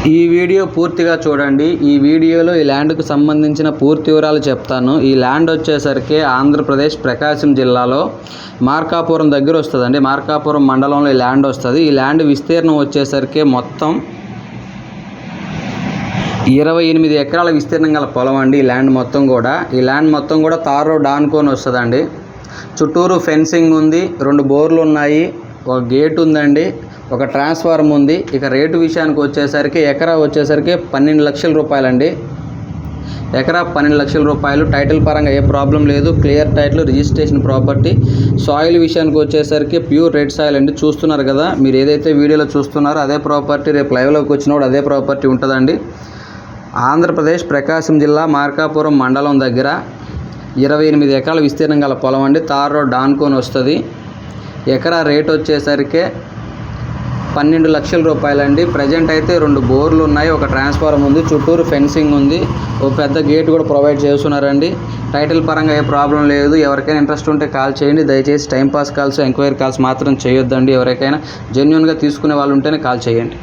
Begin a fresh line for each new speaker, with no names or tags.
ఈ వీడియో పూర్తిగా చూడండి. ఈ వీడియోలో ఈ ల్యాండ్కు సంబంధించిన పూర్తి వివరాలు చెప్తాను. ఈ ల్యాండ్ వచ్చేసరికి ఆంధ్రప్రదేశ్ ప్రకాశం జిల్లాలో మార్కాపురం దగ్గర వస్తుందండి. మార్కాపురం మండలంలో ఈ ల్యాండ్ వస్తుంది. ఈ ల్యాండ్ విస్తీర్ణం వచ్చేసరికి మొత్తం 28 ఎకరాల విస్తీర్ణం గల పొలం అండి. ఈ ల్యాండ్ మొత్తం కూడా తార్ రోడ్ ఆనుకొని వస్తుందండి. చుట్టూరు ఫెన్సింగ్ ఉంది, 2 బోర్లు ఉన్నాయి, ఒక గేట్ ఉందండి, ఒక ట్రాన్స్ఫార్మర్ ఉంది. ఇక రేటు విషయానికి వచ్చేసరికి ఎకరా వచ్చేసరికి 12 లక్షల రూపాయలండి. ఎకరా 12 లక్షల రూపాయలు. టైటిల్ పరంగా ఏ ప్రాబ్లం లేదు, clear title, registration property. Soil విషయానికి వచ్చేసరికి ప్యూర్ రెడ్ సాయిల్ అండి. చూస్తున్నారు కదా, మీరు ఏదైతే వీడియోలో చూస్తున్నారో అదే ప్రాపర్టీ రేపు లైవ్లోకి వచ్చినప్పుడు అదే ప్రాపర్టీ ఉంటుందండి. ఆంధ్రప్రదేశ్ ప్రకాశం జిల్లా మార్కాపురం మండలం దగ్గర 28 ఎకరాల విస్తీర్ణం గల పొలం అండి. తార్ రోడ్ ఆనుకొని వస్తుంది. ఎకరా రేట్ వచ్చేసరికి 12 లక్షల రూపాయలండి. ప్రజెంట్ అయితే 2 బోర్లు ఉన్నాయి, ఒక ట్రాన్స్ఫార్మర్ ఉంది, చుట్టూరు ఫెన్సింగ్ ఉంది, ఒక పెద్ద గేట్ కూడా ప్రొవైడ్ చేస్తున్నారండి. టైటిల్ పరంగా ఏ ప్రాబ్లం లేదు. ఎవరికైనా ఇంట్రెస్ట్ ఉంటే కాల్ చేయండి. దయచేసి టైంపాస్ కాల్స్, ఎంక్వైరీ కాల్స్ మాత్రం చేయొద్దండి. ఎవరికైనా జెన్యున్గా తీసుకునే వాళ్ళు ఉంటేనే కాల్ చేయండి.